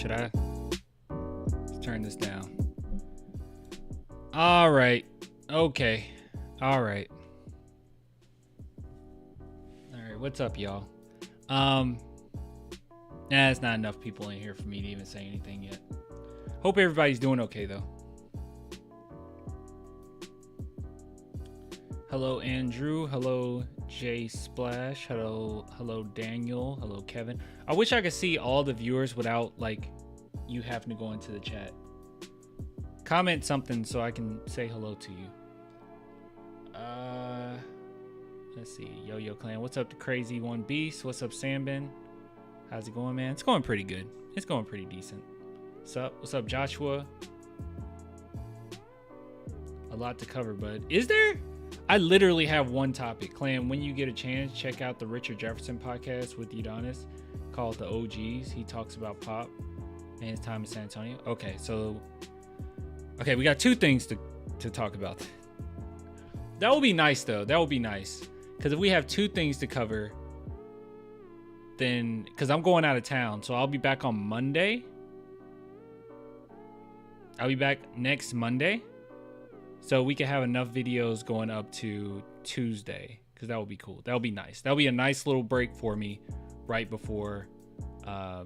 Should I? Let's turn this down. All right. Okay. All right. All right. What's up, y'all? It's not enough people in here for me to even say anything yet. Hope everybody's doing okay, though. Hello, Andrew. Hello, J Splash. Hello, Daniel. Hello, Kevin. I wish I could see all the viewers without, like, you having to go into the chat. Comment something so I can say hello to you. Let's see. Yo Clan. What's up, the Crazy One Beast? What's up, Sambin? How's it going, man? It's going pretty good. It's going pretty decent. What's up, Joshua? A lot to cover, bud. Is there? I literally have one topic. Clan, when you get a chance, check out the Richard Jefferson podcast with Udonis called The OGs. He talks about Pop and his time in San Antonio. Okay, we got two things to talk about. That would be nice, though. That would be nice. Because if we have two things to cover, then... Because I'm going out of town, so I'll be back on Monday. I'll be back next Monday. So we can have enough videos going up to Tuesday. Because that would be cool. That would be nice. That would be a nice little break for me right before... other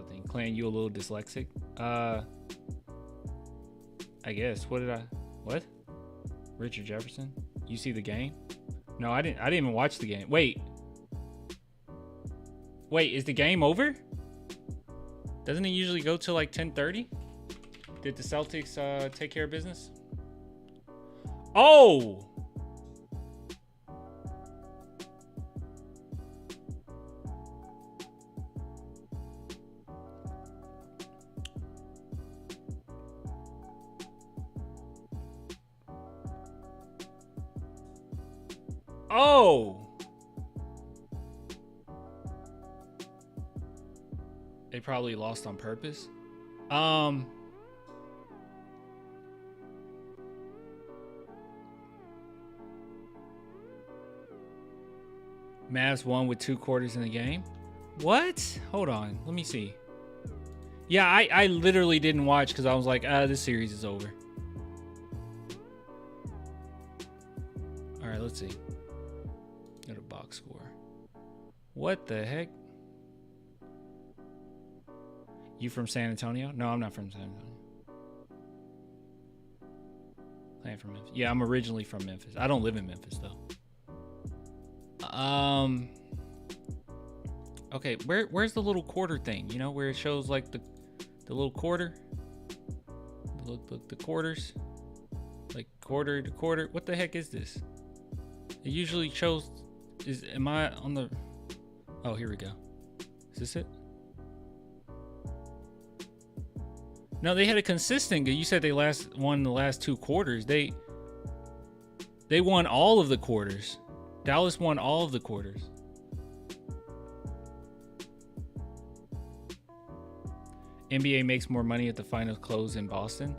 thing. Clan, you a little dyslexic? I guess. What? Richard Jefferson? You see the game? No, I didn't even watch the game. Wait, is the game over? Doesn't it usually go till like 10:30? Did the Celtics take care of business? Oh! Oh! They probably lost on purpose. Mavs won with 2 quarters in the game. What? Hold on. Let me see. Yeah, I literally didn't watch because I was like, this series is over. All right, let's see. Go to box score. What the heck? You from San Antonio? No, I'm not from San Antonio. I'm from Memphis. Yeah, I'm originally from Memphis. I don't live in Memphis though. Okay, where's the little quarter thing? You know, where it shows like the little quarter. Look, the quarters. Like quarter to quarter. What the heck is this? It usually shows. Am I on the? Oh, here we go. Is this it? No, they had a consistent. You said they won the last 2 quarters. They won all of the quarters. Dallas won all of the quarters. NBA makes more money at the finals close in Boston.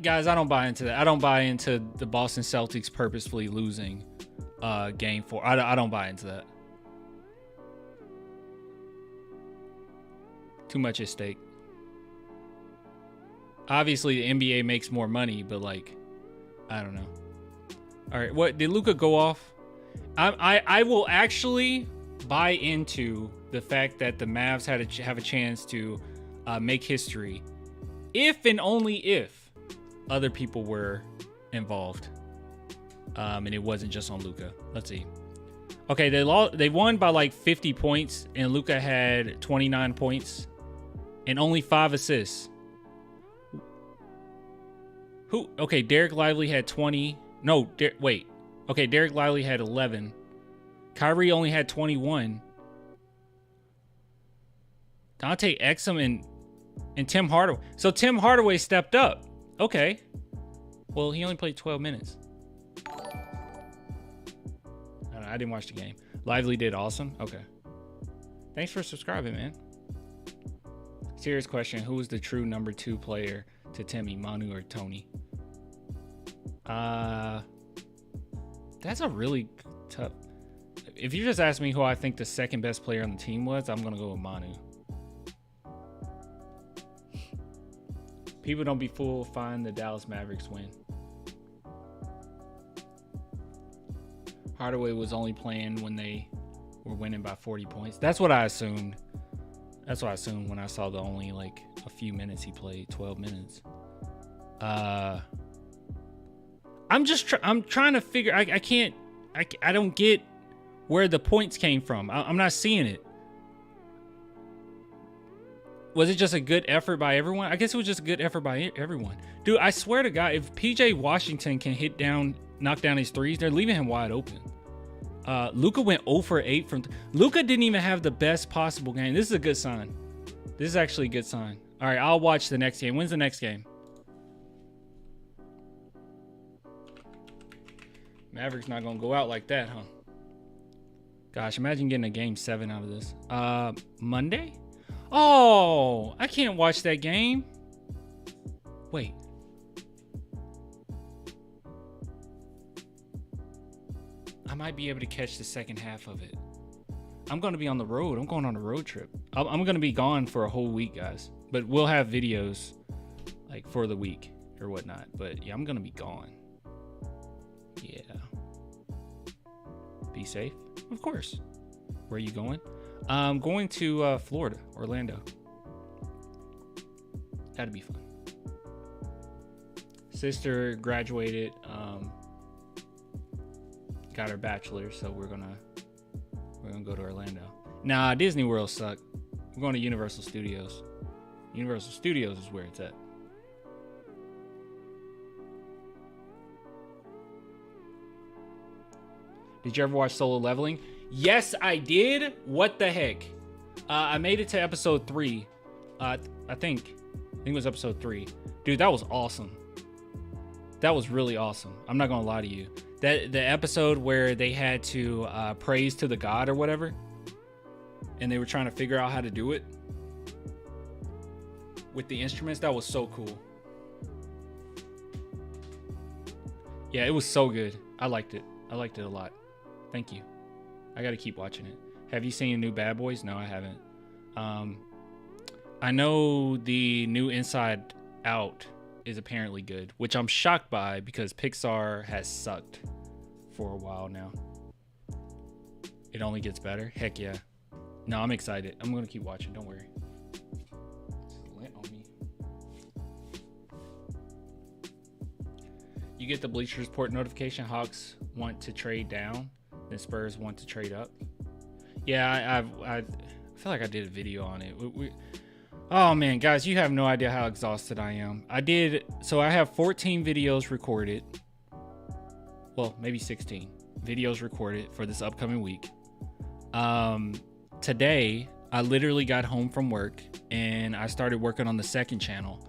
Guys, I don't buy into that. I don't buy into the Boston Celtics purposefully losing game 4. I don't buy into that. Too much at stake. Obviously, the NBA makes more money, but like, I don't know. All right, what did Luka go off? I will actually buy into the fact that the Mavs have a chance to make history, if and only if other people were involved, and it wasn't just on Luka. Let's see. Okay, they won by like 50 points, and Luka had 29 points and only 5 assists. Who? Okay, Derek Lively had 20. No, wait. Okay, Derek Lively had 11. Kyrie only had 21. Dante Exum and Tim Hardaway. So Tim Hardaway stepped up. Okay. Well, he only played 12 minutes. I didn't watch the game. Lively did awesome. Okay. Thanks for subscribing, man. Serious question. Who was the true number 2 player to Timmy, Manu or Tony? That's a really tough. if you just ask me who I think the second best player on the team was, I'm gonna go with Manu. People don't be fooled. Find the Dallas Mavericks win. Hardaway was only playing when they were winning by 40 points. That's what I assumed. That's what I assumed when I saw the only like a few minutes he played, 12 minutes. I'm trying to figure. I don't get where the points came from. I'm not seeing it. Was it just a good effort by everyone? I guess it was just a good effort by everyone. Dude, I swear to God, if PJ Washington can knock down his threes, they're leaving him wide open. Luka went 0 for 8 from... Luka didn't even have the best possible game. This is a good sign. This is actually a good sign. All right, I'll watch the next game. When's the next game? Mavericks not going to go out like that, huh? Gosh, imagine getting a game 7 out of this. Monday? Oh, I can't watch that game. Wait. I might be able to catch the second half of it. I'm going to be on the road. I'm going on a road trip. I'm going to be gone for a whole week, guys. But we'll have videos like for the week or whatnot. But yeah, I'm going to be gone. Yeah. Be safe. Of course. Where are you going? I'm going to Florida, Orlando. That'd be fun. Sister graduated, got her bachelor's, so we're gonna go to Orlando. Nah, Disney World sucked. We're going to Universal Studios. Universal Studios is where it's at. Did you ever watch Solo Leveling? Yes, I did. What the heck? I made it to episode 3. I think it was episode 3. Dude, that was awesome. That was really awesome. I'm not gonna lie to you. The episode where they had to praise to the god or whatever, and they were trying to figure out how to do it with the instruments, that was so cool. Yeah, it was so good. I liked it. I liked it a lot. Thank you. I gotta keep watching it. Have you seen new Bad Boys? No, I haven't. I know the new Inside Out is apparently good, which I'm shocked by because Pixar has sucked for a while now. It only gets better. Heck yeah. No, I'm excited. I'm gonna keep watching. Don't worry. It's lint on me. You get the Bleacher Report notification. Hawks want to trade down. The Spurs want to trade up. Yeah, I feel like I did a video on it. Oh man, guys, you have no idea how exhausted I am. So I have 14 videos recorded. Well, maybe 16 videos recorded for this upcoming week. Today, I literally got home from work and I started working on the second channel.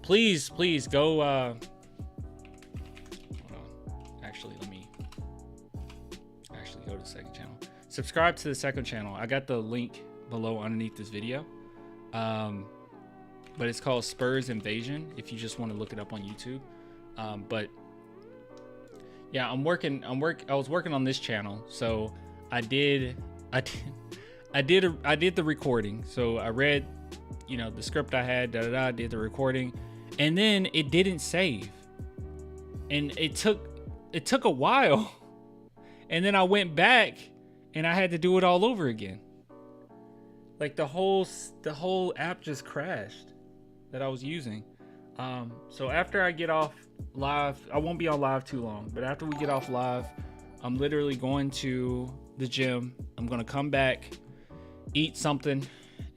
Please go. Hold on. Actually, let me go to the second channel. Subscribe to the second channel. I got the link below underneath this video. But it's called Spurs Invasion if you just want to look it up on YouTube. But yeah, I was working on this channel, so I did the recording. So I read, the script I had, did the recording, and then it didn't save. And it took a while. And then I went back and I had to do it all over again. Like the whole app just crashed that I was using. So after I get off live, I won't be on live too long, but after we get off live, I'm literally going to the gym. I'm going to come back, eat something,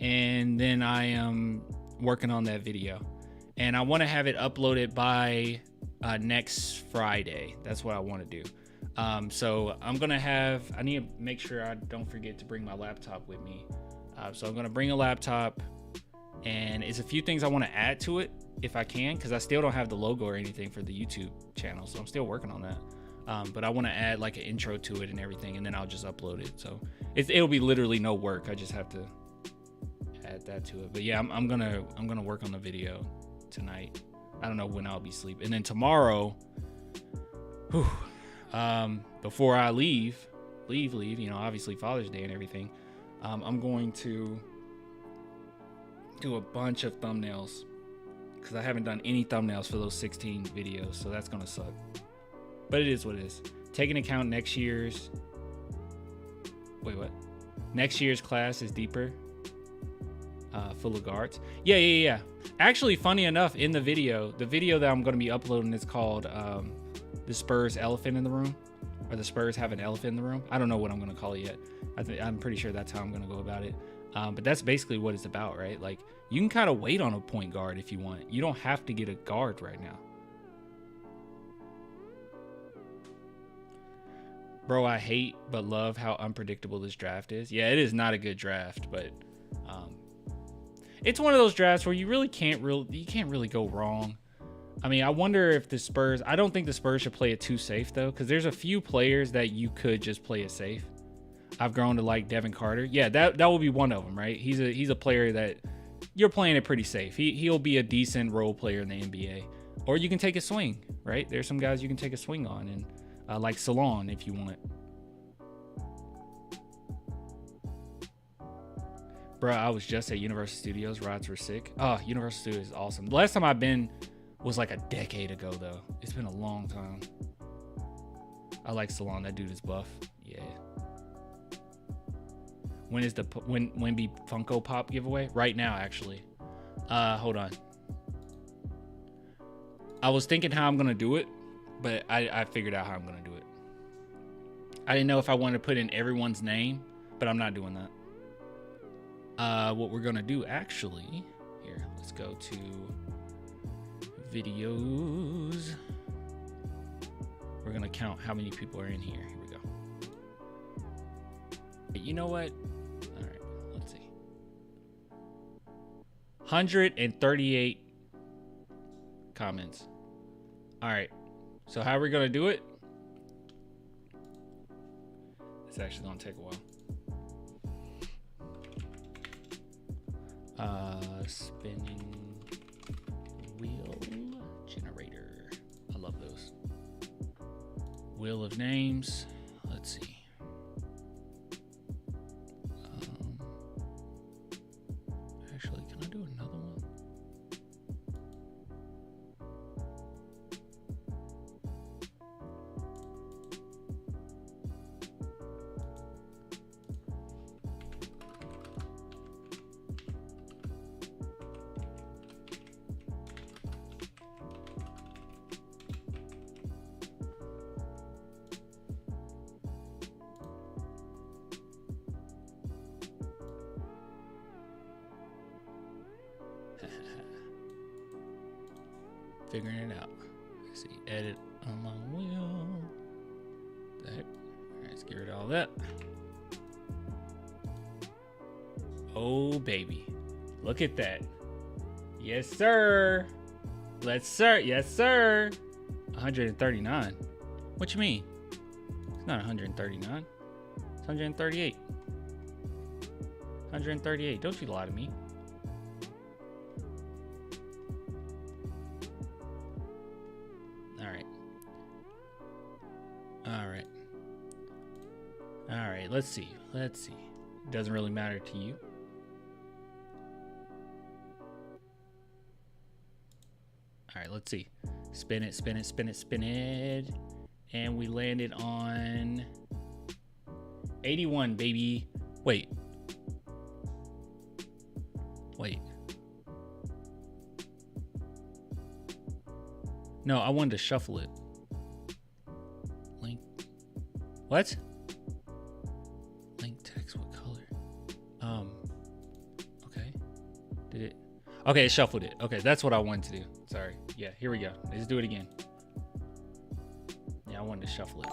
and then I am working on that video. And I want to have it uploaded by next Friday. That's what I want to do. So I need to make sure I don't forget to bring my laptop with me. So I'm going to bring a laptop, and it's a few things I want to add to it if I can, because I still don't have the logo or anything for the YouTube channel. So I'm still working on that. But I want to add like an intro to it and everything, and then I'll just upload it. So it'll be literally no work. I just have to add that to it. But yeah, I'm gonna work on the video tonight. I don't know when I'll be asleep. And then tomorrow, before I leave, leave, you know, obviously Father's Day and everything, I'm going to do a bunch of thumbnails because I haven't done any thumbnails for those 16 videos, so that's gonna suck. But it is what it is. Take into account next year's. Wait, what? Next year's class is deeper. Full of guards. Yeah. Actually, funny enough, in the video that I'm going to be uploading is called the Spurs Elephant in the Room, or the Spurs Have an Elephant in the Room. I don't know what I'm going to call it yet. I'm pretty sure that's how I'm going to go about it. But that's basically what it's about, right? Like, you can kind of wait on a point guard if you want. You don't have to get a guard right now. Bro, I hate but love how unpredictable this draft is. Yeah, it is not a good draft, but it's one of those drafts where you can't really go wrong. I mean, I wonder if the Spurs, I don't think the Spurs should play it too safe though, because there's a few players that you could just play it safe. I've grown to like Devin Carter. Yeah, that will be one of them, right? He's a player that you're playing it pretty safe. He'll be a decent role player in the NBA. Or you can take a swing, right? There's some guys you can take a swing on, and like Sochan if you want. Bro, I was just at Universal Studios. Rides were sick. Oh, Universal Studios is awesome. The last time I've been was like a decade ago, though. It's been a long time. I like Sochan. That dude is buff. Yeah. When is the Wemby Funko Pop giveaway? Right now, actually. Hold on. I was thinking how I'm gonna do it, but I figured out how I'm gonna do it. I didn't know if I wanted to put in everyone's name, but I'm not doing that. What we're gonna do actually, here, let's go to videos. We're gonna count how many people are in here. Here we go. You know what? All right, let's see. 138 comments. All right, so how are we gonna do it? It's actually gonna take a while. Spinning wheel generator. I love those. Wheel of names. Let's see. Actually, can I do another one? Figuring it out. Let's see. Edit on my wheel. That. Alright, let's get rid of all that. Oh, baby. Look at that. Yes, sir. Let's sir. Yes, sir. 139. What you mean? It's not 139. It's 138. 138. Don't you lie to me. All right, let's see. It doesn't really matter to you. All right, let's see. Spin it. And we landed on 81, baby. Wait. No, I wanted to shuffle it. Link. What? Link text, what color? Okay. Did it? Okay, it shuffled it. Okay, that's what I wanted to do. Sorry. Yeah, here we go. Let's do it again. Yeah, I wanted to shuffle it.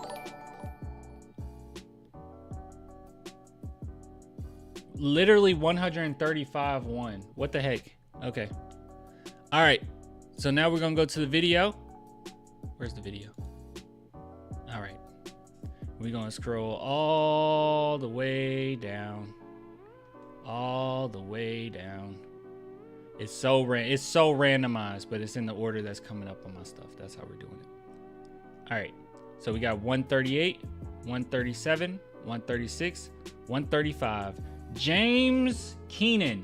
Literally 135 won. What the heck? Okay. All right. So now we're going to go to the video. Where's the video? All right. We're going to scroll all the way down. All the way down. It's so randomized, but it's in the order that's coming up on my stuff. That's how we're doing it. All right. So we got 138, 137, 136, 135. James Keenan,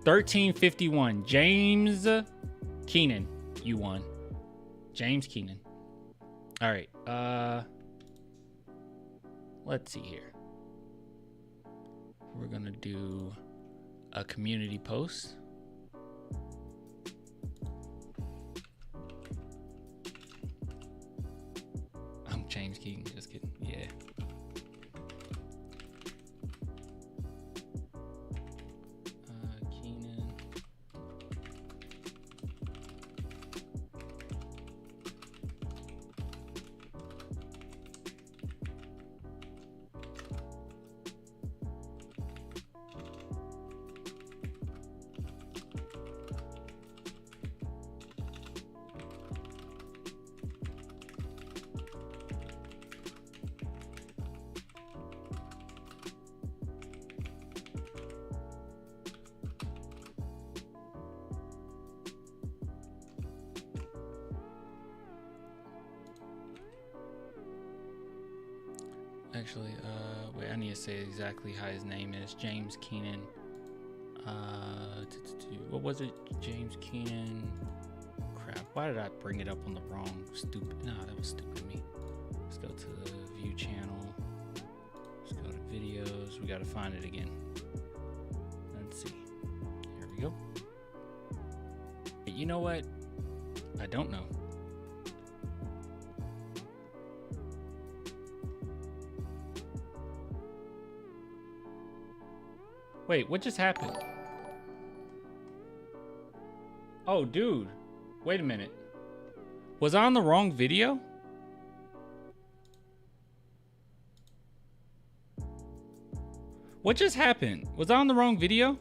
1351. James Keenan, you won. James Keenan. All right. Let's see here. We're gonna do a community post. I'm James Keenan. Just kidding. Yeah. Keenan. Actually, wait, I need to say exactly how his name is. James Keenan. What was it? James Keenan. Crap. Why did I bring it up on the wrong? Stupid. No, that was stupid of me. Let's go to the view channel. Let's go to videos. We got to find it again. Let's see. Here we go. You know what? I don't know. Wait, what just happened? Oh, dude. Wait a minute. Was I on the wrong video? What just happened? Was I on the wrong video?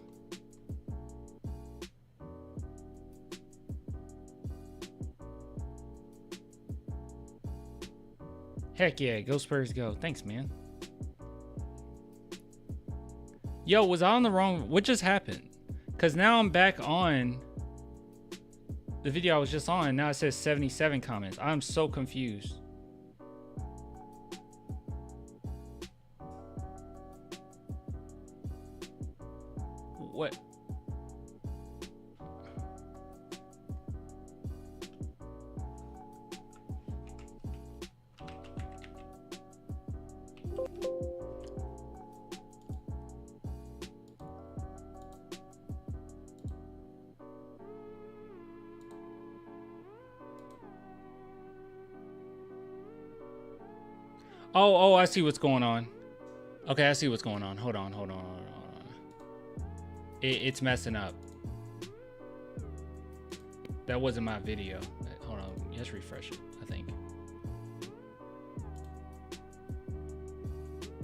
Heck yeah, go Spurs go. Thanks, man. Yo, was I on the wrong? What just happened? Because now I'm back on the video I was just on. Now it says 77 comments. I'm so confused. What? Oh, I see what's going on. Okay, I see what's going on. Hold on. It's messing up. That wasn't my video. Hold on, let's refresh it, I think.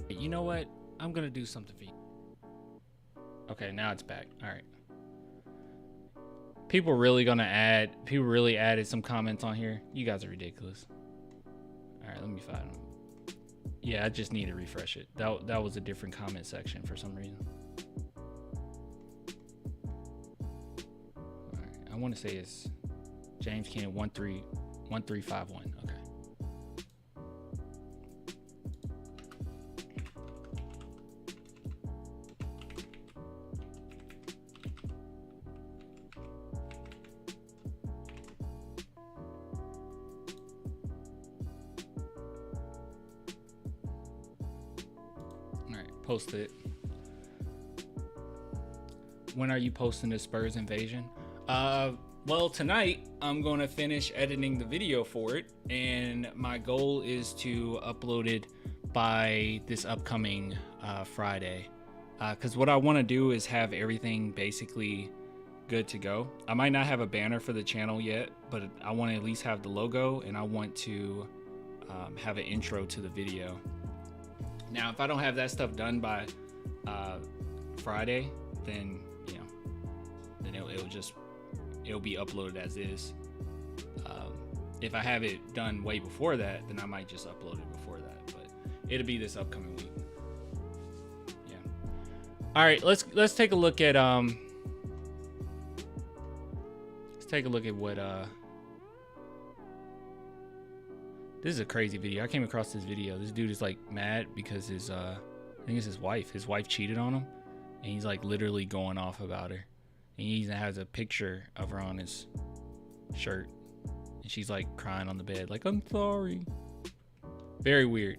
You know what? I'm gonna do something for you. Okay, now it's back. All right. People really added some comments on here. You guys are ridiculous. All right, let me find them. Yeah, I just need to refresh it. That was a different comment section for some reason. All right, I want to say it's James Keenan 1351. Okay. Post it. When are you posting the Spurs invasion? Well, tonight I'm going to finish editing the video for it, and my goal is to upload it by this upcoming Friday. Because what I want to do is have everything basically good to go. I might not have a banner for the channel yet, but I want to at least have the logo, and I want to have an intro to the video. Now, if I don't have that stuff done by Friday, then then it'll be uploaded as is. If I have it done way before that, then I might just upload it before that. But it'll be this upcoming week. Yeah. All right, let's take a look at what This is a crazy video. I came across this video. This dude is like mad because his I think it's his wife. His wife cheated on him, and he's like literally going off about her. And he even has a picture of her on his shirt, and she's like crying on the bed, like, I'm sorry. Very weird.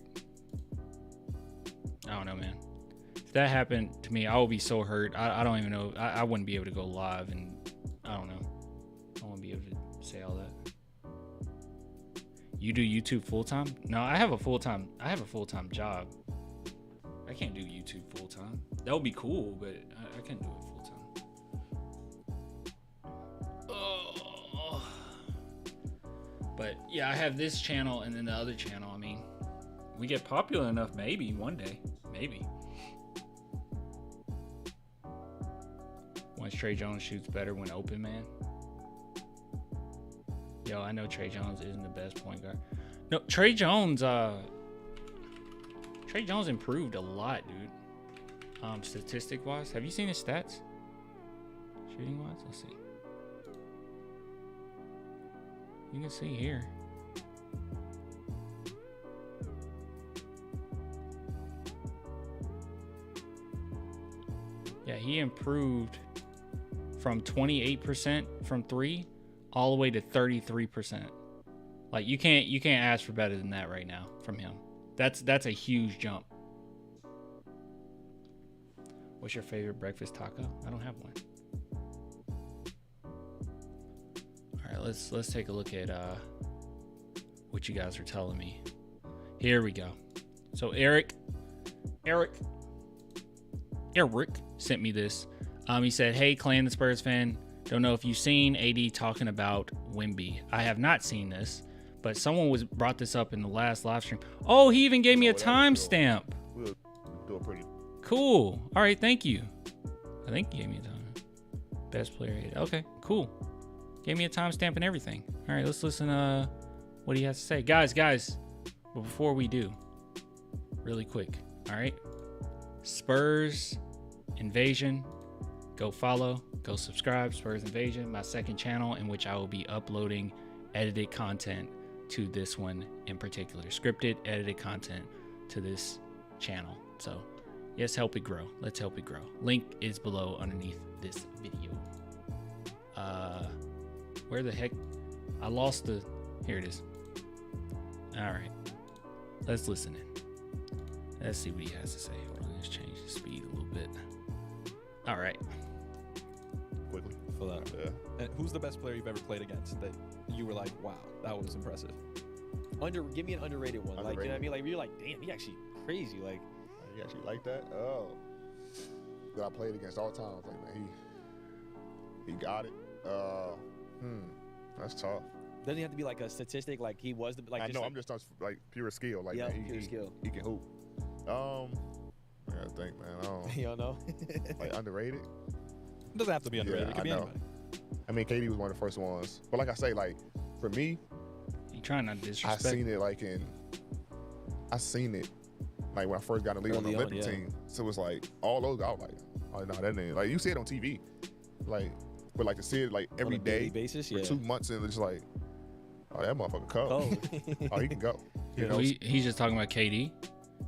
I don't know, man. If that happened to me, I would be so hurt. I don't even know. I wouldn't be able to go live, and I don't know. I wouldn't be able to say all that. You do YouTube full time? No, I have a full time job. I can't do YouTube full time. That would be cool, but I can't do it full time. Oh. But yeah, I have this channel and then the other channel. I mean, we get popular enough, maybe one day, maybe. Once Trey Jones shoots better when open, man. Yo, I know Trey Jones isn't the best point guard. No, Trey Jones improved a lot, dude. Statistic wise. Have you seen his stats? Shooting wise? Let's see. You can see here. Yeah, he improved from 28% from 3 all the way to 33%. Like you can't ask for better than that right now from him. That's a huge jump. What's your favorite breakfast taco? I don't have one. All right, let's take a look at what you guys are telling me. Here we go. So Eric sent me this. He said, "Hey, Clan the Spurs fan. Don't know if you've seen AD talking about Wemby. I have not seen this, but someone brought this up in the last live stream. Oh, he even gave me a timestamp. We'll do it pretty cool. All right, thank you. I think he gave me a time. Best player. Okay, cool. Gave me a timestamp and everything. All right, let's listen to what he has to say. Guys, but before we do, really quick, all right? Spurs Invasion. Go follow, go subscribe, Spurs Invasion, my second channel in which I will be uploading edited content to this one in particular. Scripted, edited content to this channel. So, yes, help it grow. Let's help it grow. Link is below underneath this video. Where the heck? I lost the... Here it is. All right. Let's listen in. Let's see what he has to say. Hold on, let's change the speed a little bit. All right. quickly. Fill that. Yeah. And who's the best player you've ever played against that you were like, wow, that was impressive? Give me an underrated one. Like, you know what I mean? Like, you're like, damn, he actually crazy. Like, you actually like that? Oh. That I played against all the time. I was like, man, he got it. That's tough. Doesn't he have to be like a statistic? Like he was the like. I just know. like, I'm just like pure skill. Like yeah, man, pure skill. He can hoop. I gotta think, man. You don't know. Like underrated. It doesn't have to be underrated. Yeah, it could be I know. anybody. I mean, KD was one of the first ones. But like I say, like for me, You trying not to disrespect? I seen it like when I first got in the league on the Early on, Olympic yeah. team. So it was like all those guys like, oh no, that ain't like you see it on TV, like but like to see it like On every a daily day basis, for yeah. 2 months and it's like, oh that motherfucker cold. Oh. Oh he can go. You Well, know. he's just talking about KD.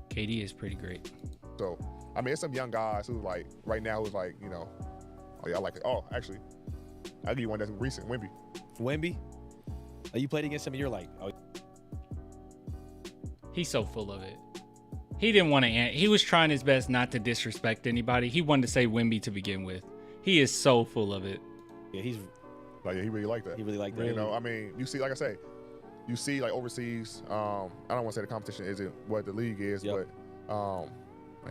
KD is pretty great. So I mean, it's some young guys who like right now who's like you know, oh yeah I like it. Oh actually, I'll give you one that's recent, Wemby. Wemby. You played against him and you're like, oh, He's so full of it. He didn't want to. He was trying his best not to disrespect anybody. He wanted to say Wemby to begin with. He is so full of it. yeah, he's Like yeah, he really liked that. he really liked that. You know, I mean, you see, like I say, you see, like overseas. I don't want to say the competition isn't what the league is, Yep. but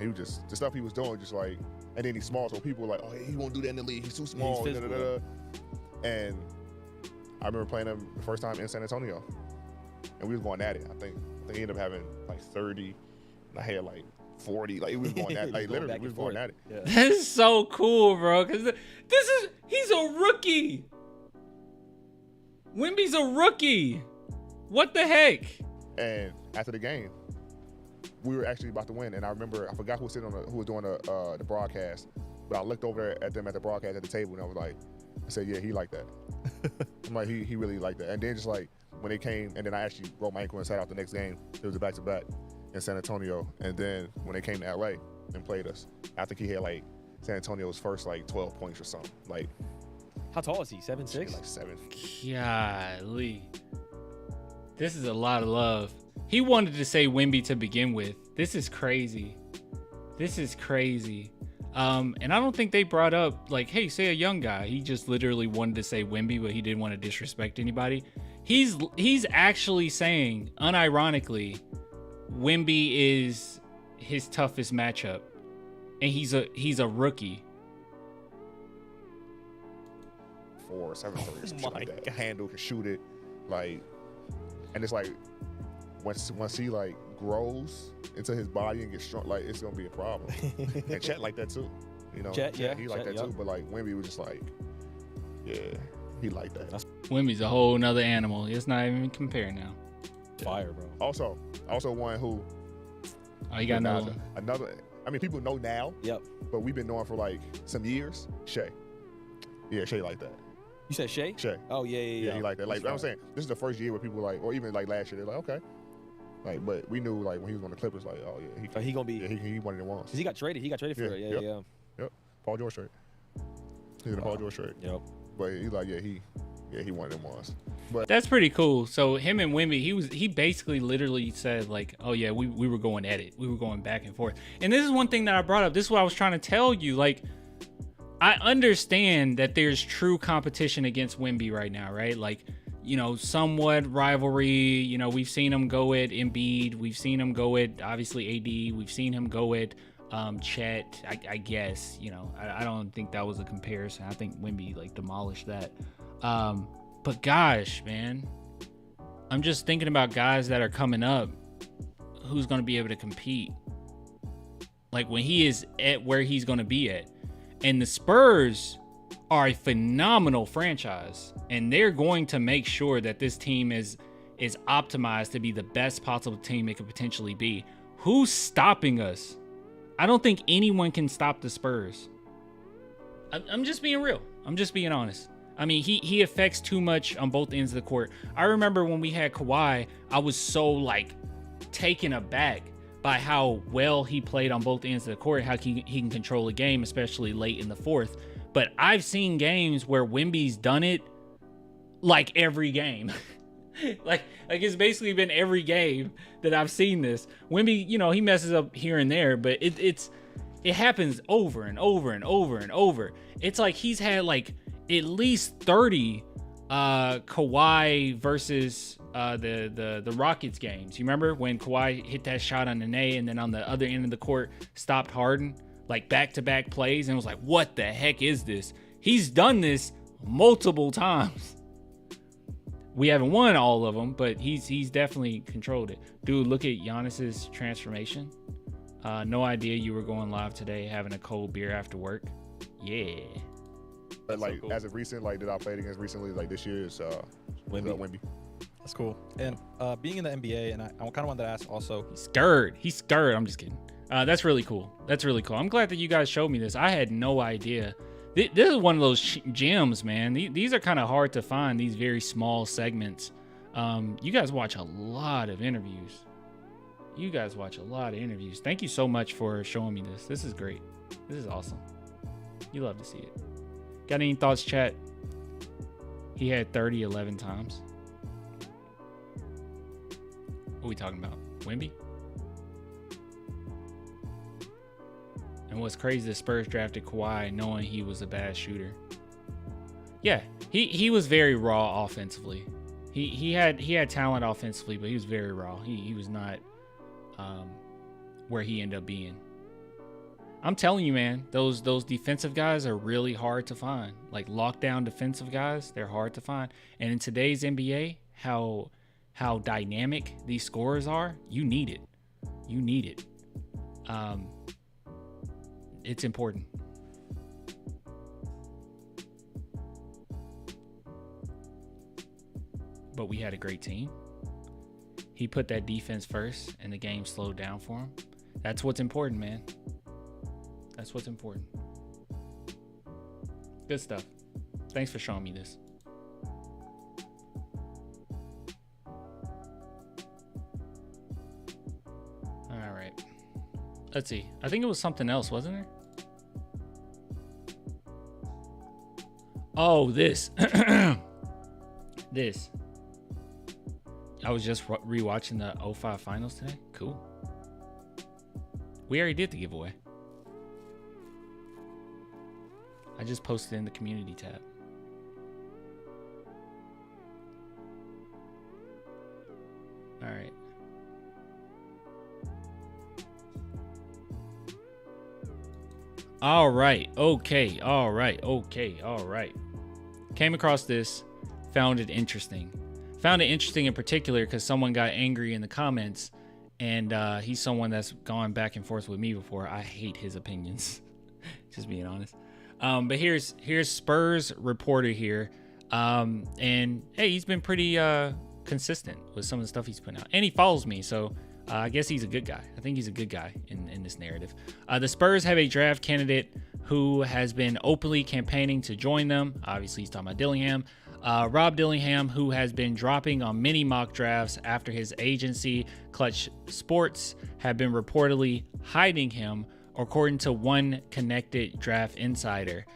he was just the stuff he was doing, just like, and then he's small, so people were like, oh, he won't do that in the league. He's too small. He's physical, And I remember playing him the first time in San Antonio, and we was going at it. I think he ended up having like 30, and I had like 40. Like we was going at, like Going literally, back we was and going forth. at it. Yeah. That is so cool, bro. Because he's a rookie. Wemby's a rookie. What the heck? And after the game, we were actually about to win. And I remember, I forgot who was sitting who was doing the broadcast, but I looked over at them at the broadcast at the table, and I was like, I said, yeah, he liked that. I'm like, he really liked that. And then just like when they came, and then I actually broke my ankle and sat out the next game. It was a back-to-back in San Antonio. And then when they came to LA and played us, I think he had like San Antonio's first like 12 points or something. Like, how tall is he? 7'6"? Like 7. Golly. This is a lot of love. He wanted to say Wemby to begin with. This is crazy. This is crazy. And I don't think they brought up like, hey, say a young guy. He just literally wanted to say Wemby, but he didn't want to disrespect anybody. He's actually saying, unironically, Wemby is his toughest matchup, and he's a rookie. 4 or 7 threes, Oh like my that. God. Handle, can shoot it, like, and it's like once he like grows into his body and gets strong, like it's gonna be a problem. And Chet like that too, you know. Chet, yeah, he like Chet, that too. But like Wemby was just like, yeah, he like that. Wemby's a whole nother animal. It's not even compared now. Fire, bro. Also one who. Oh, you got another one. Another. I mean, people know now. Yep. But we've been knowing for like some years. Shea. Yeah, Shea like that. You said Shea? Shea. Oh, yeah. He like that. Like I'm saying, this is the first year where people like, or even like last year, they're like, okay. Like, but we knew like when he was on the Clippers, like, oh yeah, he gonna be. Yeah, he one of the ones. Cause he got traded. He got traded for it. Yeah. Yep. Paul George trade. He's in the Paul George trade. Yep. But he's like, he one of them ones. But That's pretty cool. So him and Wemby, he basically literally said like, oh yeah, we were going at it. We were going back and forth. And this is one thing that I brought up. This is what I was trying to tell you. Like, I understand that there's true competition against Wemby right now, right? Like, you know, somewhat rivalry. You know, we've seen him go at Embiid. We've seen him go at, obviously, AD. We've seen him go at Chet, I guess. You know, I don't think that was a comparison. I think Wemby, like, demolished that. But gosh, man, I'm just thinking about guys that are coming up who's going to be able to compete. Like, when he is at where he's going to be at. And the Spurs are a phenomenal franchise, and they're going to make sure that this team is optimized to be the best possible team it could potentially be. Who's stopping us? I don't think anyone can stop the Spurs. I'm just being real. I'm just being honest. I mean, he affects too much on both ends of the court. I remember when we had Kawhi, I was so like taken aback by how well he played on both ends of the court, how he can control a game, especially late in the fourth. But I've seen games where Wemby's done it like every game. like it's basically been every game that I've seen this. Wemby, you know, he messes up here and there, but it happens over and over and over and over. It's like he's had like at least 30 Kawhi versus the Rockets games. You remember when Kawhi hit that shot on Nene and then on the other end of the court stopped Harden, like back-to-back plays, and was like, what the heck is this? He's done this multiple times. We haven't won all of them, but he's definitely controlled it. Dude, look at Giannis's transformation. No idea you were going live today, having a cold beer after work. Yeah. But like, so cool. as of recent, like that I played against recently, like this year is Wemby. That's cool. And being in the NBA, and I kind of wanted to ask also. He's scared. I'm just kidding. That's really cool. I'm glad that you guys showed me this. I had no idea. This is one of those gems, man. These are kind of hard to find, these very small segments. You guys watch a lot of interviews. Thank you so much for showing me this. This is great. This is awesome. You love to see it. Got any thoughts, chat? He had 30 11 times. What are we talking about? Wemby? And what's crazy, the Spurs drafted Kawhi knowing he was a bad shooter. Yeah, he was very raw offensively. He had talent offensively, but he was very raw. He was not where he ended up being. I'm telling you, man, those defensive guys are really hard to find. Like lockdown defensive guys, they're hard to find. And in today's NBA, how dynamic these scorers are, you need it. It's important. But we had a great team. He put that defense first, and the game slowed down for him. That's what's important, man. That's what's important. Good stuff. Thanks for showing me this. let's see. I think it was something else, wasn't there? Oh, this. This. I was just rewatching the 05 finals today. Cool. We already did the giveaway. I just posted in the community tab. All right. All right. Okay. All right. Okay. All right. Came across this, found it interesting. Found it interesting in particular because someone got angry in the comments, and he's someone that's gone back and forth with me before. I hate his opinions, just being honest. But here's Spurs reporter here, and hey, he's been pretty consistent with some of the stuff he's putting out, and he follows me, so I guess he's a good guy. I think he's a good guy in this narrative. The Spurs have a draft candidate who has been openly campaigning to join them. Obviously, he's talking about Dillingham. Rob Dillingham, who has been dropping on many mock drafts after his agency, Clutch Sports, have been reportedly hiding him, according to one connected draft insider.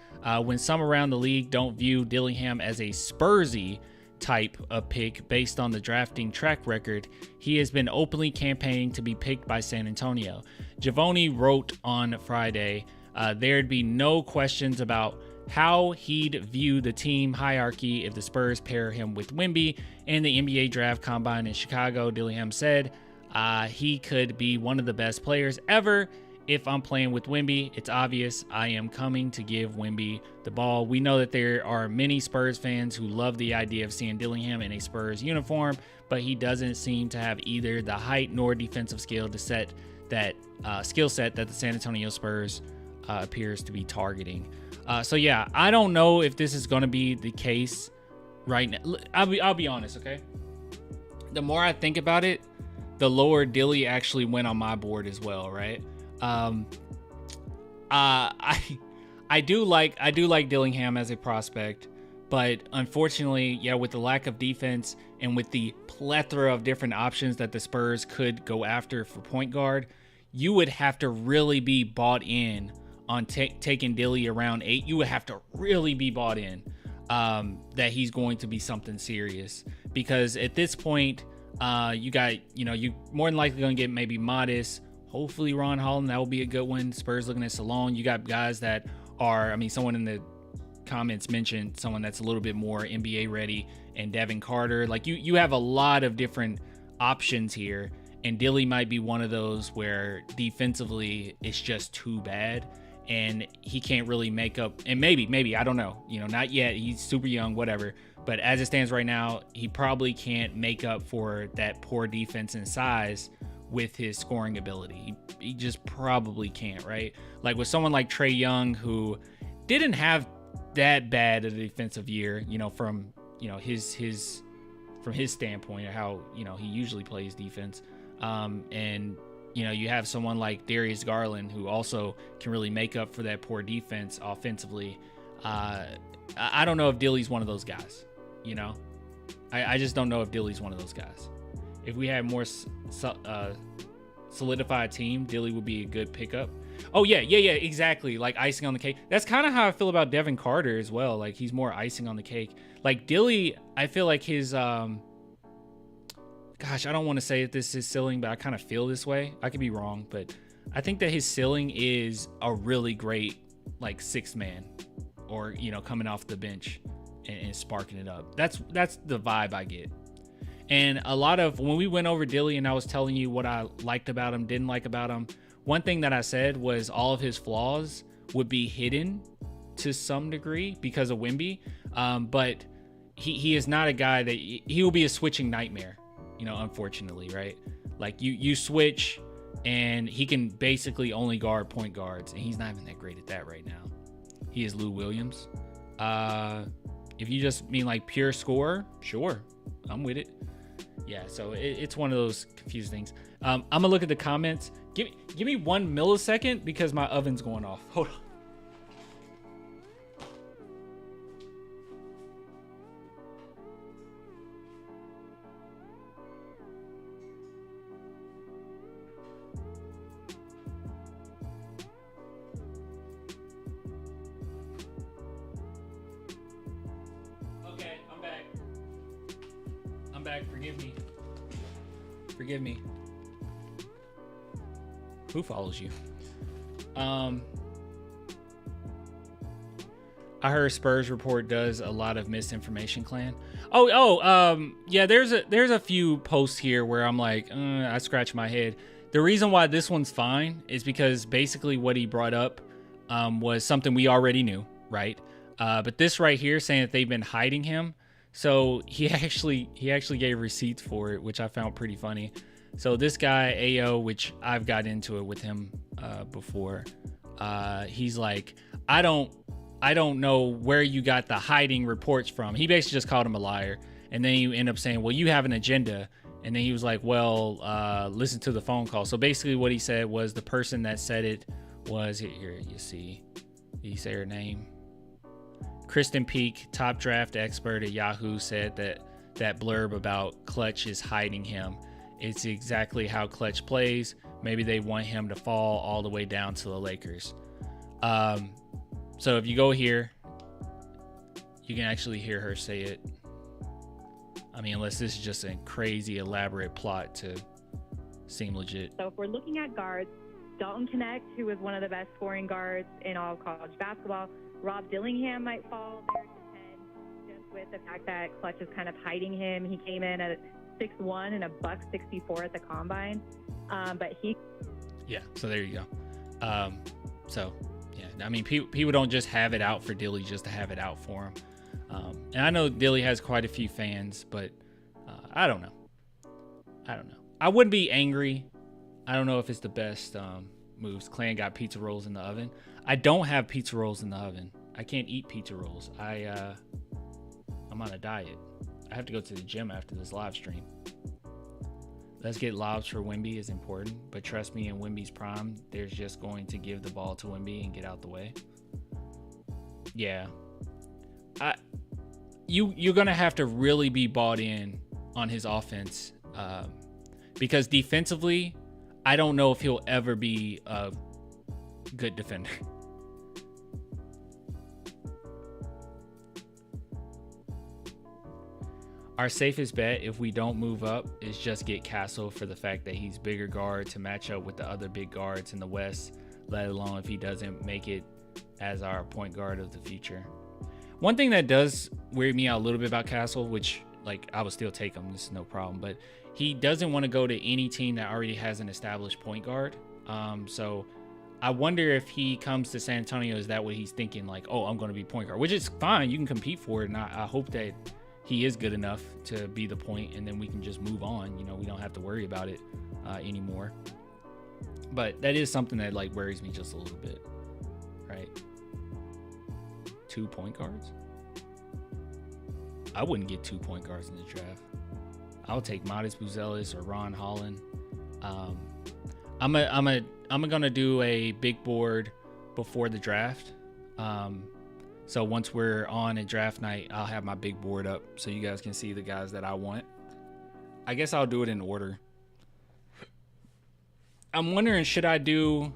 When some around the league don't view Dillingham as a Spursy type of pick based on the drafting track record, he has been openly campaigning to be picked by San Antonio. Giavoni wrote on Friday, there'd be no questions about how he'd view the team hierarchy if the Spurs pair him with Wemby in the NBA draft combine in Chicago. Dillingham said, he could be one of the best players ever. If I'm playing with Wemby, it's obvious I am coming to give Wemby the ball. We know that there are many Spurs fans who love the idea of seeing Dillingham in a Spurs uniform, but he doesn't seem to have either the height nor defensive skill set that the San Antonio Spurs appears to be targeting. So yeah, I don't know if this is going to be the case right now. I'll be honest, okay? The more I think about it, the lower Dilly actually went on my board as well, right? I do like Dillingham as a prospect, but unfortunately, yeah, with the lack of defense and with the plethora of different options that the Spurs could go after for point guard, you would have to really be bought in on taking Dilly around 8. You would have to really be bought in that he's going to be something serious, because at this point, you more than likely going to get maybe Modest, hopefully Ron Holland. That will be a good one. Spurs looking at Salone. You got guys that are, someone in the comments mentioned someone that's a little bit more NBA ready, and Devin Carter. Like you have a lot of different options here, and Dilly might be one of those where defensively it's just too bad and he can't really make up. And maybe I don't know, not yet, he's super young, whatever, but as it stands right now, he probably can't make up for that poor defense and size with his scoring ability. He just probably can't, right? Like with someone like Trae Young, who didn't have that bad of a defensive year, from his standpoint of how he usually plays defense, and you have someone like Darius Garland, who also can really make up for that poor defense offensively. I don't know if Dilly's one of those guys. I just don't know if Dilly's one of those guys. If we had more solidified team, Dilly would be a good pickup. Oh yeah, exactly. Like icing on the cake. That's kind of how I feel about Devin Carter as well. Like he's more icing on the cake. Like Dilly, I feel like his I don't want to say that this is ceiling, but I kind of feel this way. I could be wrong, but I think that his ceiling is a really great like sixth man, or coming off the bench and sparking it up. That's the vibe I get. And a lot of when we went over Dilly and I was telling you what I liked about him, didn't like about him, one thing that I said was all of his flaws would be hidden to some degree because of Wemby. But he is not a guy that he will be a switching nightmare, unfortunately, right? Like you switch and he can basically only guard point guards, and he's not even that great at that right now. He is Lou Williams. If you just mean like pure scorer, sure, I'm with it. Yeah, so it's one of those confused things. I'm gonna look at the comments. Give me 1 millisecond because my oven's going off. Hold on. back. Forgive me. Who follows you? I heard Spurs report does a lot of misinformation clan. Yeah, there's a few posts here where I'm like, I scratch my head. The reason why this one's fine is because basically what he brought up was something we already knew, right? But this right here saying that they've been hiding him. So he actually gave receipts for it, which I found pretty funny. So this guy AO, which I've got into it with him before, he's like, I don't know where you got the hiding reports from. He basically just called him a liar. And then you end up saying, well, you have an agenda. And then he was like, well, listen to the phone call. So basically what he said was the person that said it was, here you see, did he say her name? Kristen Peak, top draft expert at Yahoo, said that blurb about Clutch is hiding him. It's exactly how Clutch plays. Maybe they want him to fall all the way down to the Lakers. So if you go here, you can actually hear her say it. I mean, unless this is just a crazy elaborate plot to seem legit. So if we're looking at guards, Dalton Connect, who was one of the best scoring guards in all of college basketball, Rob Dillingham might fall there to 10, just with the fact that Clutch is kind of hiding him. He came in at 6'1" and a $164 at the combine. So there you go. Yeah, I mean, people don't just have it out for Dilly just to have it out for him. And I know Dilly has quite a few fans, but I don't know. I wouldn't be angry. I don't know if it's the best moves. Clan got pizza rolls in the oven. I don't have pizza rolls in the oven. I can't eat pizza rolls. I'm on a diet. I have to go to the gym after this live stream. Let's get lobs for Wemby is important, but trust me, in Wemby's prime, there's just going to give the ball to Wemby and get out the way. Yeah. You're going to have to really be bought in on his offense because defensively, I don't know if he'll ever be a good defender. Our safest bet if we don't move up is just get Castle for the fact that he's bigger guard to match up with the other big guards in the West, let alone if he doesn't make it as our point guard of the future. One thing that does weird me out a little bit about Castle, which like I would still take him, this is no problem, but he doesn't want to go to any team that already has an established point guard. So I wonder if he comes to San Antonio, is that what he's thinking? Like, oh, I'm going to be point guard, which is fine. You can compete for it. And I hope that he is good enough to be the point, and then we can just move on. You know, we don't have to worry about it anymore. But that is something that like worries me just a little bit, right? 2 point guards? I wouldn't get 2 point guards in the draft. I would take Modest Buzelis or Ron Holland. I'm gonna do a big board before the draft. So once we're on a draft night, I'll have my big board up so you guys can see the guys that I want. I guess I'll do it in order. I'm wondering, should I do...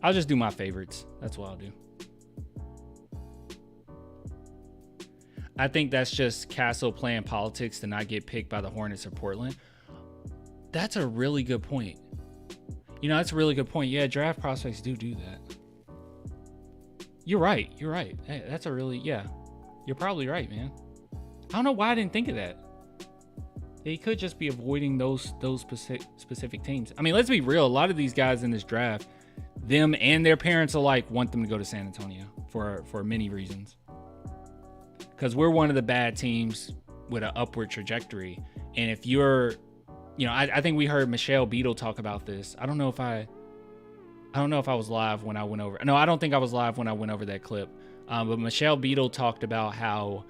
I'll just do my favorites. That's what I'll do. I think that's just Castle playing politics to not get picked by the Hornets or Portland. That's a really good point. You know, that's a really good point. Yeah, draft prospects do that. You're right. Hey, that's a really, yeah. You're probably right, man. I don't know why I didn't think of that. They could just be avoiding those specific teams. I mean, let's be real. A lot of these guys in this draft, them and their parents alike want them to go to San Antonio for many reasons. Because we're one of the bad teams with an upward trajectory. And if you're, you know, I think we heard Michelle Beadle talk about this. I don't know if I was live when I went over. No, I don't think I was live when I went over that clip. But Michelle Beadle talked about how,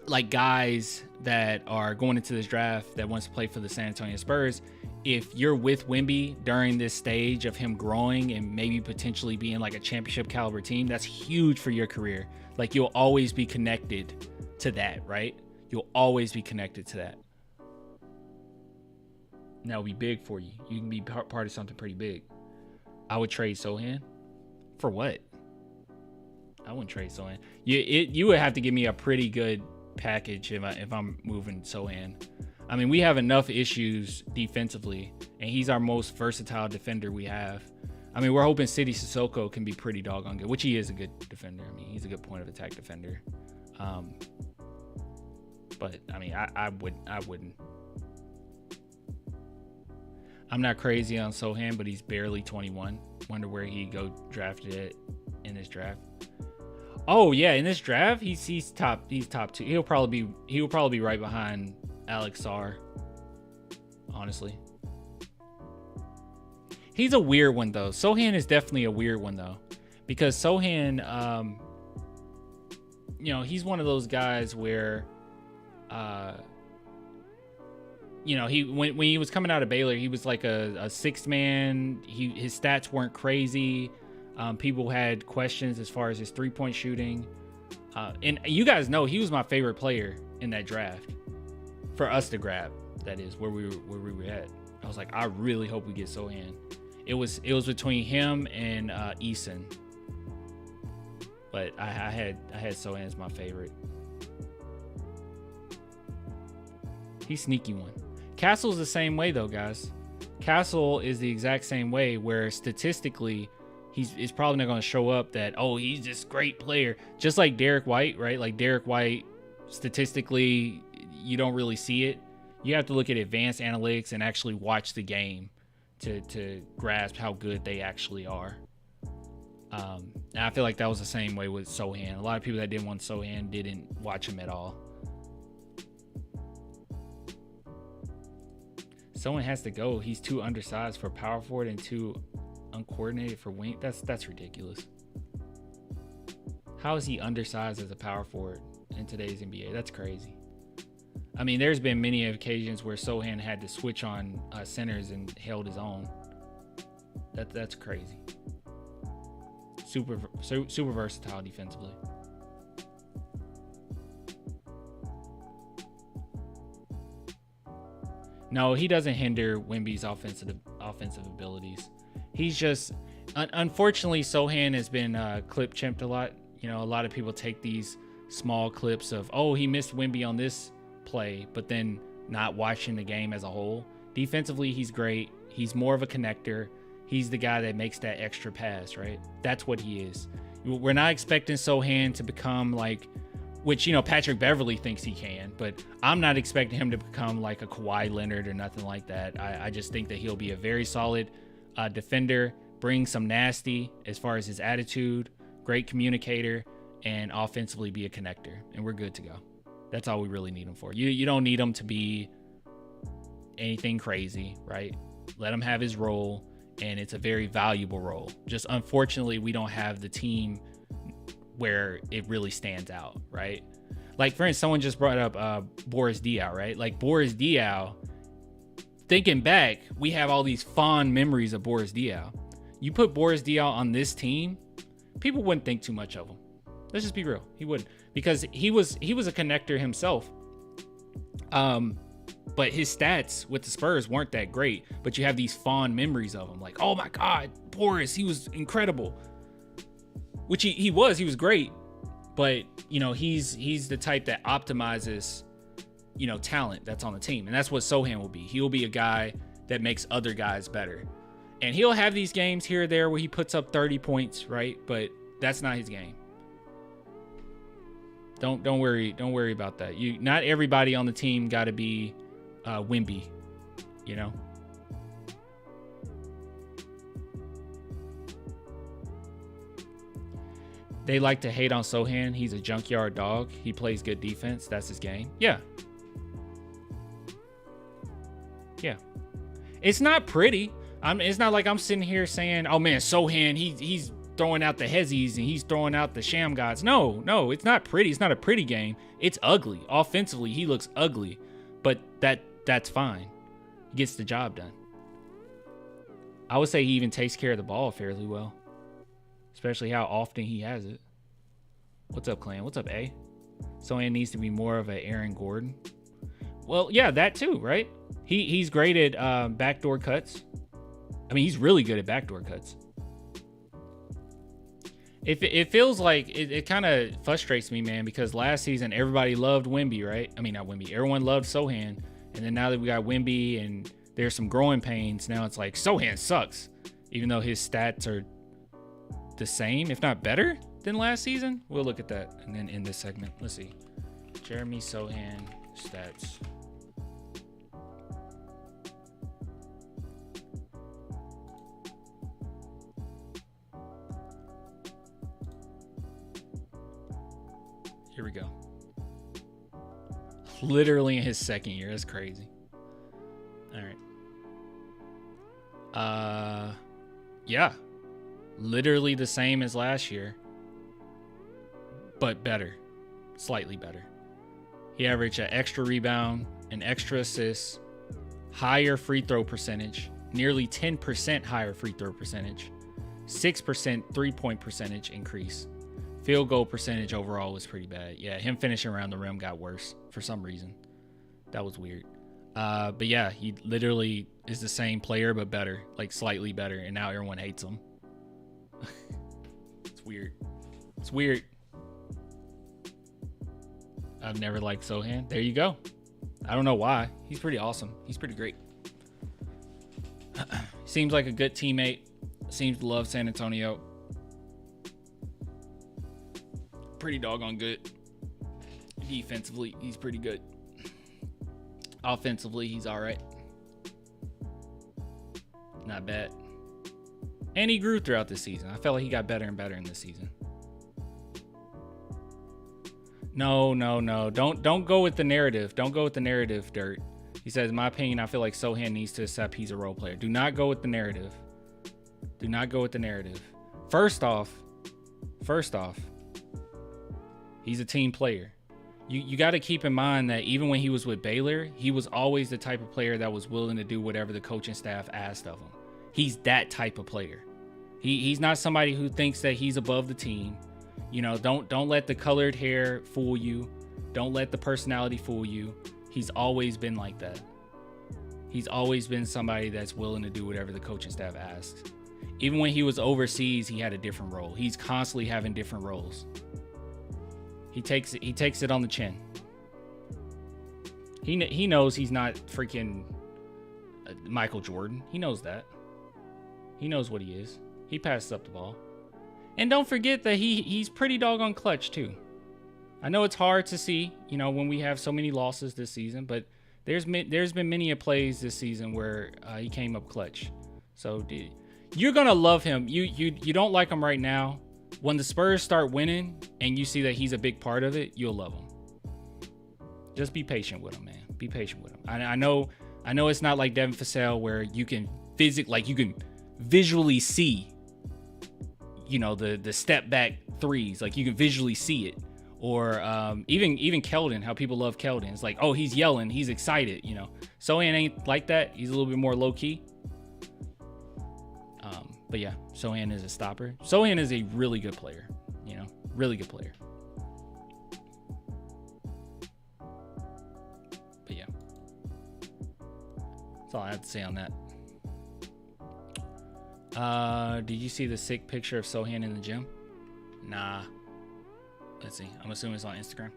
like guys that are going into this draft that wants to play for the San Antonio Spurs, if you're with Wemby during this stage of him growing and maybe potentially being like a championship caliber team, that's huge for your career. Like you'll always be connected to that, right? You'll always be connected to that. And that'll be big for you. You can be part of something pretty big. I would trade Sochan. For what? I wouldn't trade Sochan. You would have to give me a pretty good package if I'm moving Sochan. I mean, we have enough issues defensively, and he's our most versatile defender we have. I mean, we're hoping City Sissoko can be pretty doggone good, which he is a good defender. I mean, he's a good point of attack defender. But I mean, I wouldn't. I'm not crazy on Sochan, but he's barely 21. Wonder where he'd go drafted at in this draft. Oh yeah, in this draft, he's top 2. He'll probably be right behind Alex Sarr. Honestly. He's a weird one though. Sochan is definitely a weird one though. Because Sochan he's one of those guys where when he was coming out of Baylor, he was like a sixth man. His stats weren't crazy. People had questions as far as his 3-point shooting. And you guys know he was my favorite player in that draft. For us to grab, that is, where we were at. I was like, I really hope we get Sochan. It was between him and Eason. But I had Sochan as my favorite. He's sneaky one. Castle's the same way though, guys. Castle is the exact same way, where statistically he's probably not going to show up that, oh, he's this great player. Just like Derek White, right? Like Derek White, statistically, you don't really see it. You have to look at advanced analytics and actually watch the game to grasp how good they actually are. And I feel like that was the same way with Sochan. A lot of people that didn't want Sochan didn't watch him at all. Someone has to go. He's too undersized for power forward and too uncoordinated for wing. That's ridiculous. How is he undersized as a power forward in today's NBA? That's crazy. I mean, there's been many occasions where Sochan had to switch on centers and held his own. That's crazy. Super versatile defensively. No, he doesn't hinder Wemby's offensive abilities. He's just, unfortunately, Sochan has been clip chimped a lot. You know, a lot of people take these small clips of, oh, he missed Wemby on this play, but then not watching the game as a whole. Defensively, he's great. He's more of a connector. He's the guy that makes that extra pass, right? That's what he is. We're not expecting Sochan to become like, which, you know, Patrick Beverly thinks he can, but I'm not expecting him to become like a Kawhi Leonard or nothing like that. I just think that he'll be a very solid defender, bring some nasty as far as his attitude, great communicator, and offensively be a connector, and we're good to go. That's all we really need him for. You don't need him to be anything crazy, right? Let him have his role, and it's a very valuable role. Just unfortunately, we don't have the team where it really stands out, right? Like, for instance, someone just brought up Boris Diaw, right? Like, Boris Diaw, thinking back, we have all these fond memories of Boris Diaw. You put Boris Diaw on this team, people wouldn't think too much of him. Let's just be real. He wouldn't, because he was a connector himself. But his stats with the Spurs weren't that great. But you have these fond memories of him, like, oh my God, Boris, he was incredible. Which he was great. But, you know, he's the type that optimizes, you know, talent that's on the team. And that's what Sochan will be. He'll be a guy that makes other guys better. And he'll have these games here or there where he puts up 30 points, right? But that's not his game. Don't worry about that. Not everybody on the team got to be Wemby, you know. They like to hate on Sochan. He's a junkyard dog. He plays good defense. That's his game. Yeah. Yeah. It's not pretty. It's not like I'm sitting here saying, oh man, Sochan, he's throwing out the Hezzies and he's throwing out the Sham Gods. No, it's not pretty. It's not a pretty game. It's ugly. Offensively, he looks ugly. But that's fine. He gets the job done. I would say he even takes care of the ball fairly well. Especially how often he has it. What's up, Clan? What's up, A? Sochan needs to be more of an Aaron Gordon. Well, yeah, that too, right? He's great at backdoor cuts. I mean, he's really good at backdoor cuts. It feels like it kind of frustrates me, man, because last season everybody loved Wemby, right? I mean, not Wemby. Everyone loved Sochan. And then now that we got Wemby and there's some growing pains, now it's like Sochan sucks, even though his stats are the same, if not better than last season. We'll look at that and then in this segment. Let's see. Jeremy Sochan stats. Here we go. Literally in his second year. That's crazy. All right. Yeah. Literally the same as last year, but better. Slightly better. He averaged an extra rebound, an extra assist, higher free throw percentage, nearly 10% higher free throw percentage, 6% 3-point percentage increase. Field goal percentage overall was pretty bad. Yeah, him finishing around the rim got worse for some reason. That was weird. But yeah, he literally is the same player, but better, like slightly better. And now everyone hates him. It's weird. It's weird. I've never liked Sochan. There you go. I don't know why. He's pretty awesome. He's pretty great. Seems like a good teammate. Seems to love San Antonio. Pretty doggone good. Defensively, he's pretty good. Offensively, he's all right. Not bad. And he grew throughout the season. I felt like he got better and better in this season. No. Don't go with the narrative. Don't go with the narrative, Dirt. He says, in my opinion, I feel like Sochan needs to accept he's a role player. Do not go with the narrative. Do not go with the narrative. First off, he's a team player. You got to keep in mind that even when he was with Baylor, he was always the type of player that was willing to do whatever the coaching staff asked of him. He's that type of player. He's not somebody who thinks that he's above the team. You know, don't let the colored hair fool you. Don't let the personality fool you. He's always been like that. He's always been somebody that's willing to do whatever the coaching staff asks. Even when he was overseas, he had a different role. He's constantly having different roles. He takes it on the chin. He knows he's not freaking Michael Jordan. He knows that. He knows what he is. He passes up the ball. And don't forget that he's pretty doggone clutch too. I know it's hard to see, you know, when we have so many losses this season, but there's been many plays this season where he came up clutch. So you're gonna love him. You don't like him right now. When the Spurs start winning and you see that he's a big part of it, you'll love him. Just be patient with him, man. Be patient with him. I know it's not like Devin Vassell where you can visually see, you know, the step back threes. Like you can visually see it. Or even Keldon, how people love Keldon. It's like, oh, he's yelling, he's excited, you know. Sochan ain't like that. He's a little bit more low key. But yeah, Sochan is a stopper. Sochan is a really good player, you know, really good player. But yeah, that's all I have to say on that. Did you see the sick picture of Sochan in the gym? Nah. Let's see. I'm assuming it's on Instagram.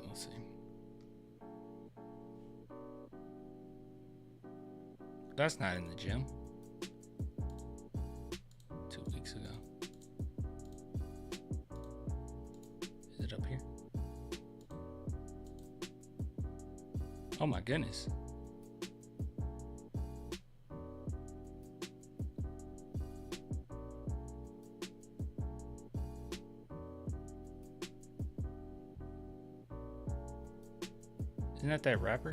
Let's see. That's not in the gym. 2 weeks ago. Is it up here? Oh my goodness. Isn't that rapper?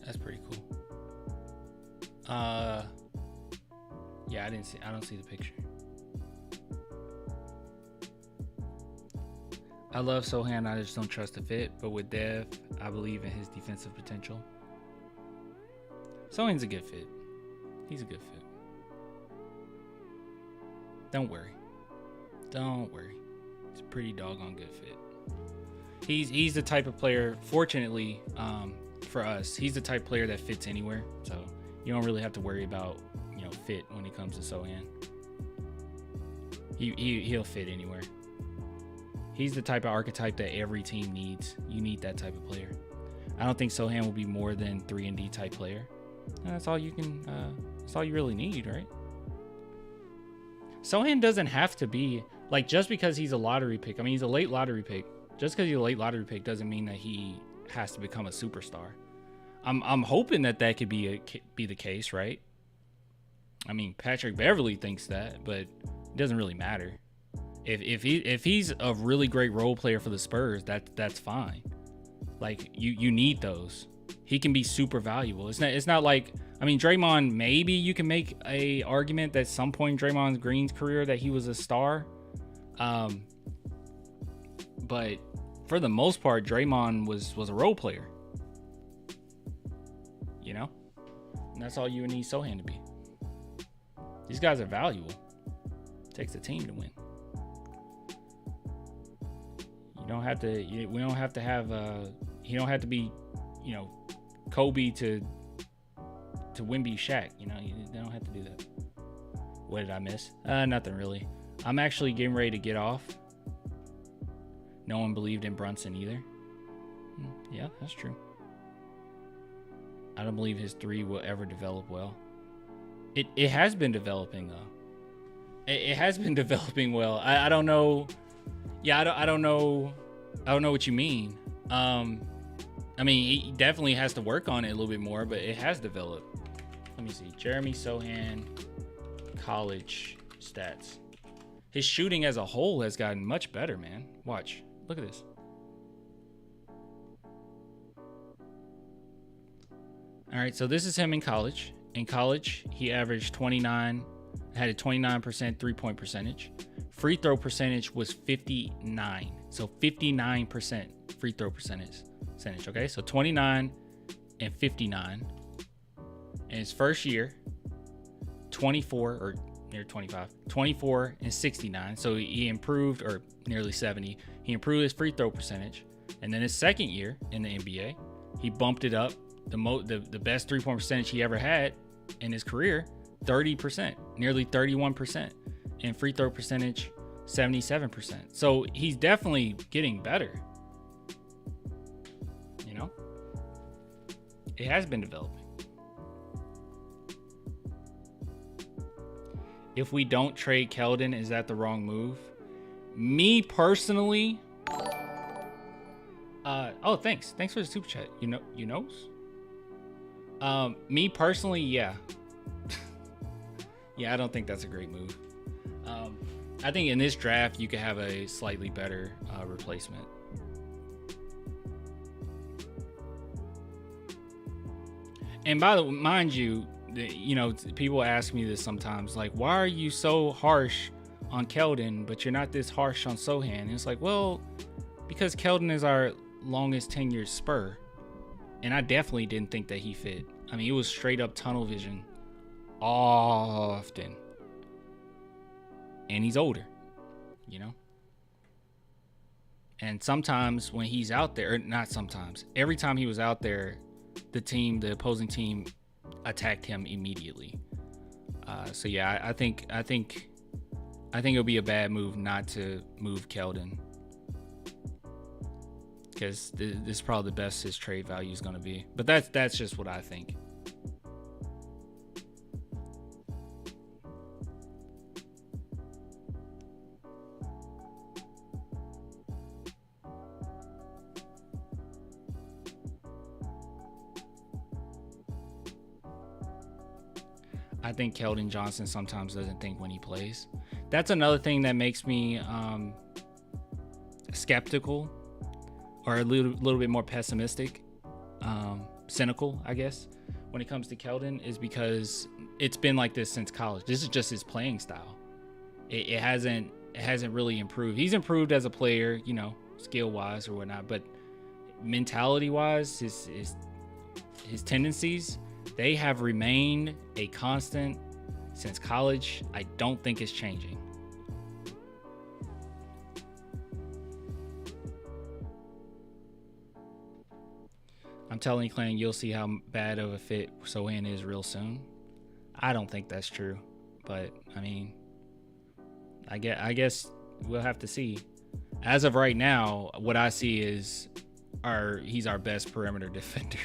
That's pretty cool. Yeah, I don't see the picture. I love Sochan. I just don't trust the fit. But with Dev, I believe in his defensive potential. Sochan's a good fit. He's a good fit. Don't worry. Don't worry. He's a pretty doggone good fit. He's the type of player, fortunately, for us, he's the type of player that fits anywhere. So you don't really have to worry about, fit when it comes to Sochan. He'll fit anywhere. He's the type of archetype that every team needs. You need that type of player. I don't think Sochan will be more than 3-and-D type player. And that's all you can. That's all you really need, right? Sochan doesn't have to be like, just because he's a lottery pick. I mean, he's a late lottery pick. Just because he's a late lottery pick doesn't mean that he has to become a superstar. I'm hoping that could be the case, right? I mean, Patrick Beverley thinks that, but it doesn't really matter. If he's a really great role player for the Spurs, that's fine. Like, you need those. He can be super valuable. It's not like, I mean, Draymond, maybe you can make a argument that at some point in Draymond Green's career that he was a star. But for the most part, Draymond was a role player. And that's all you need Sochan to be. These guys are valuable. It takes a team to win. We don't have to have he don't have to be, Kobe to Wemby Shaq. They don't have to do that. What did I miss? Nothing really. I'm actually getting ready to get off. No one believed in Brunson either. Yeah, that's true. I don't believe his 3 will ever develop well. It has been developing though. It has been developing well. I don't know. Yeah, I don't know. I don't know what you mean. I mean, he definitely has to work on it a little bit more, but it has developed. Let me see. Jeremy Sochan, college stats. His shooting as a whole has gotten much better, man. Watch. Look at this. All right, so this is him in college. In college, he averaged 29, had a 29% three-point percentage. Free throw percentage was 59. So 59% free throw percentage. Okay, so 29 and 59. In his first year, 24 or near 25, 24 and 69. So he improved, or nearly 70. He improved his free throw percentage. And then his second year in the NBA, he bumped it up. The best three-point percentage he ever had in his career, 30%, nearly 31%, and free throw percentage, 77%. So he's definitely getting better. It has been developing. If we don't trade Keldon, is that the wrong move? Me personally, oh, thanks for the super chat. You knows? Me personally, yeah. Yeah, I don't think that's a great move. I think in this draft, you could have a slightly better replacement. And by the way, mind you, people ask me this sometimes, like, why are you so harsh on Keldon, but you're not this harsh on Sochan? And it's like, well, because Keldon is our longest tenured Spur. And I definitely didn't think that he fit. I mean, it was straight up tunnel vision often. And he's older, And sometimes when he's out there, or not sometimes, every time he was out there, the opposing team attacked him immediately. So yeah, I think it'll be a bad move not to move Keldon, because this is probably the best his trade value is going to be. But that's just what I think. I think Keldon Johnson sometimes doesn't think when he plays. That's another thing that makes me skeptical, or a little bit more pessimistic, cynical, I guess, when it comes to Keldon is because it's been like this since college. This is just his playing style. It hasn't really improved. He's improved as a player, you know, skill wise or whatnot, but mentality wise, his tendencies, they have remained a constant since college. I don't think it's changing. I'm telling you, Clan, you'll see how bad of a fit Sochan is real soon. I don't think that's true, but I mean, I guess we'll have to see. As of right now, what I see is he's our best perimeter defender.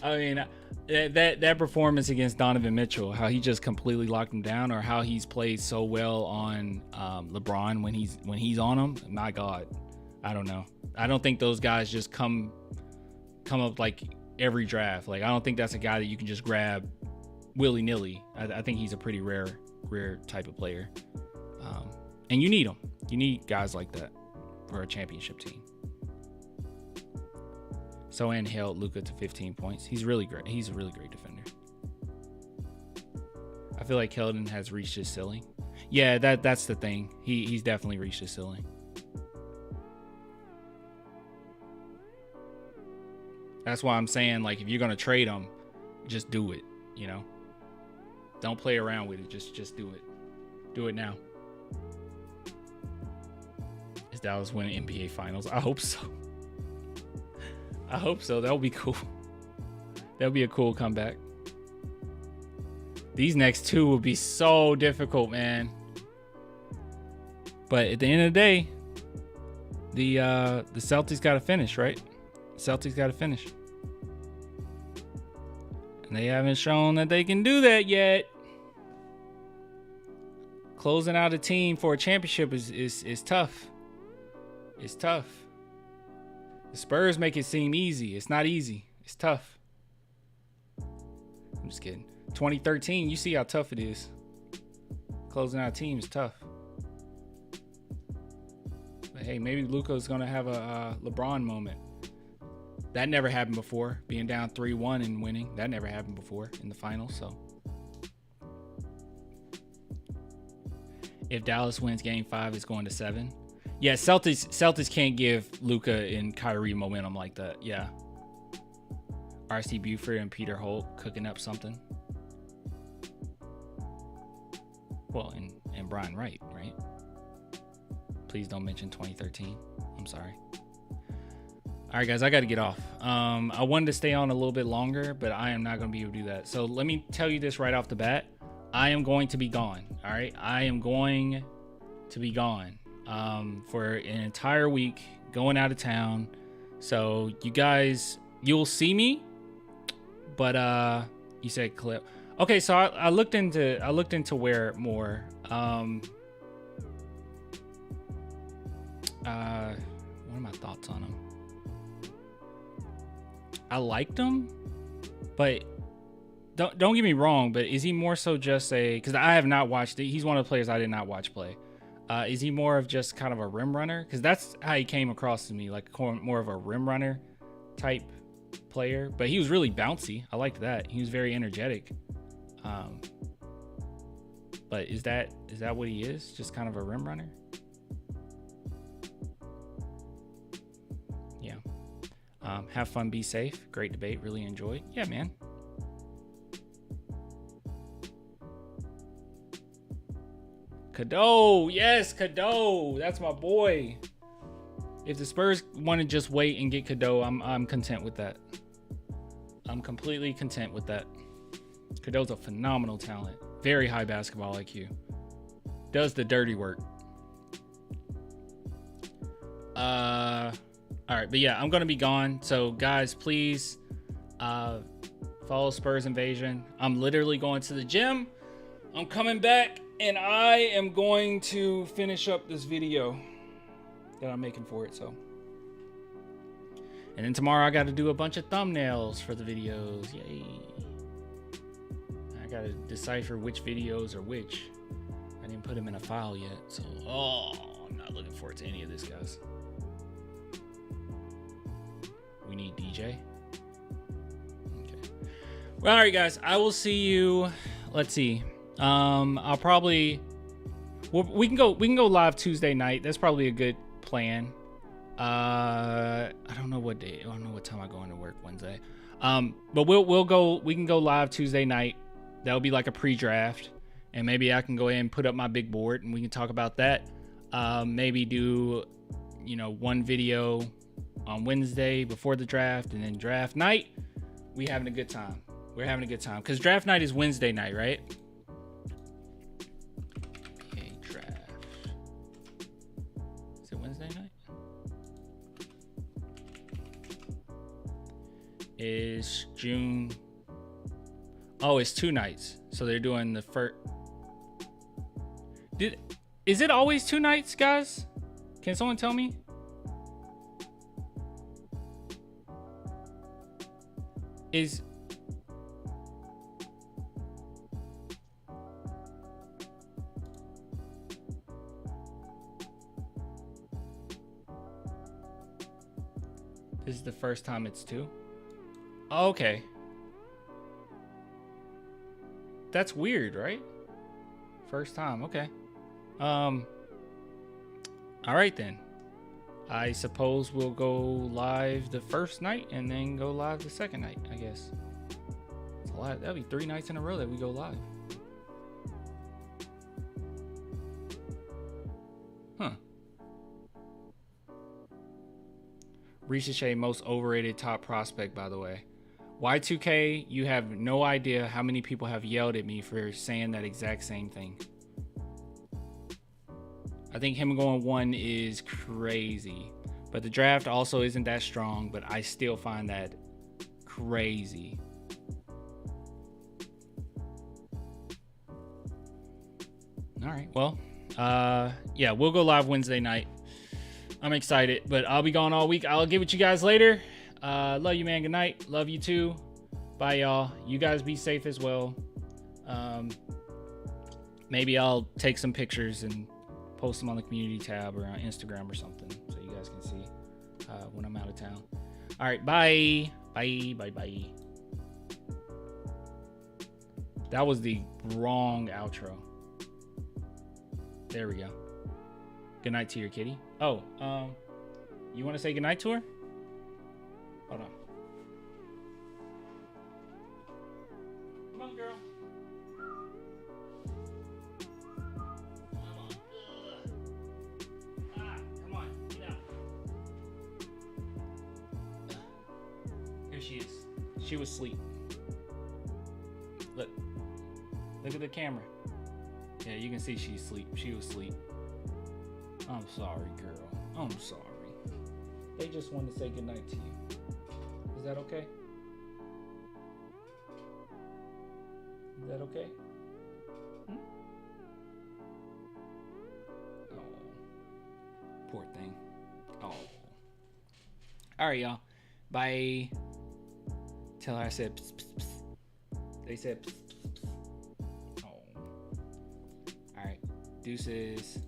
I mean, that performance against Donovan Mitchell, how he just completely locked him down, or how he's played so well on LeBron when he's on him. My God, I don't know. I don't think those guys just come up like every draft. Like, I don't think that's a guy that you can just grab willy-nilly. I think he's a pretty rare type of player. And you need him. You need guys like that for a championship team. Sochan held Luka to 15 points. He's really great. He's a really great defender. I feel like Keldon has reached his ceiling. Yeah, that's the thing. He's definitely reached his ceiling. That's why I'm saying, like, if you're gonna trade him, just do it. You know, don't play around with it. Just do it. Do it now. Is Dallas winning NBA Finals? I hope so. I hope so. That'll be cool. That'll be a cool comeback. These next two will be so difficult, man. But at the end of the day, the Celtics got to finish, right? Celtics got to finish. And they haven't shown that they can do that yet. Closing out a team for a championship is tough. It's tough. The Spurs make it seem easy. It's not easy. It's tough. I'm just kidding. 2013, you see how tough it is. Closing out a team is tough. But hey, maybe Luka's going to have a LeBron moment. That never happened before. Being down 3-1 and winning. That never happened before in the finals. So if Dallas wins game 5, it's going to 7. Yeah, Celtics can't give Luka and Kyrie momentum like that. Yeah. RC Buford and Peter Holt cooking up something. Well, and Brian Wright, right? Please don't mention 2013. I'm sorry. All right, guys, I got to get off. I wanted to stay on a little bit longer, but I am not going to be able to do that. So let me tell you this right off the bat. I am going to be gone. All right. I am going to be gone for an entire week, going out of town. So you guys, you'll see me, but you said clip. Okay, so I looked into where more. What are my thoughts on him? I liked him, but don't get me wrong. But is he more so just because I have not watched it? He's one of the players I did not watch play. Is he more of just kind of a rim runner? Because that's how he came across to me, like more of a rim runner type player. But he was really bouncy. I liked that. He was very energetic. But is that what he is? Just kind of a rim runner? Yeah. Have fun, be safe. Great debate. Really enjoyed. Yeah, man. Cadeau. Yes, Cadeau. That's my boy. If the Spurs want to just wait and get Cadeau, I'm content with that. I'm completely content with that. Cadeau's a phenomenal talent. Very high basketball IQ. Does the dirty work. All right, but yeah, I'm going to be gone. So guys, please follow Spurs Invasion. I'm literally going to the gym. I'm coming back and I am going to finish up this video that I'm making for it. So, and then tomorrow I got to do a bunch of thumbnails for the videos. Yay. I got to decipher which videos are which. I didn't put them in a file yet. So, I'm not looking forward to any of this, guys. We need DJ. Well, all right, guys. I will see you. Let's see. I'll probably. Well, we can go live Tuesday night. That's probably a good plan. I don't know what day. I don't know what time I go into work Wednesday. But we can go live Tuesday night. That'll be like a pre-draft, and maybe I can go ahead and put up my big board and we can talk about that. Maybe do, one video on Wednesday before the draft, and then draft night. We're having a good time because draft night is Wednesday night, right? Okay, draft. Is it Wednesday night? Is June. Oh, it's 2 nights. So they're doing the first. Is it always 2 nights, guys? Can someone tell me? Is this is the first time it's 2? Oh, okay. That's weird, right? First time, okay. All right then. I suppose we'll go live the first night and then go live the second night, I guess. It's a lot. That'll be 3 nights in a row that we go live. Huh. Ricochet, most overrated top prospect, by the way. Y2K, you have no idea how many people have yelled at me for saying that exact same thing. I think him going 1 is crazy. But the draft also isn't that strong, but I still find that crazy. All right, well, yeah, we'll go live Wednesday night. I'm excited, but I'll be gone all week. I'll get with you guys later. Love you, man. Good night. Love you too. Bye, y'all. You guys be safe as well. Maybe I'll take some pictures and post them on the community tab or on Instagram or something so you guys can see when I'm out of town. All right. Bye. Bye. Bye. Bye. That was the wrong outro. There we go. Good night to your kitty. Oh, you want to say good night to her? Hold on. Come on, girl. Come on. Come on. Get out. Here she is. She was asleep. Look. Look at the camera. Yeah, you can see she's asleep. She was asleep. I'm sorry, girl. I'm sorry. They just wanted to say goodnight to you. Is that okay? Is that okay? Oh, poor thing. Oh. All right, y'all. Bye. Tell her I said pss, pss, pss. They said pss, pss, pss. Oh. All right. Deuces.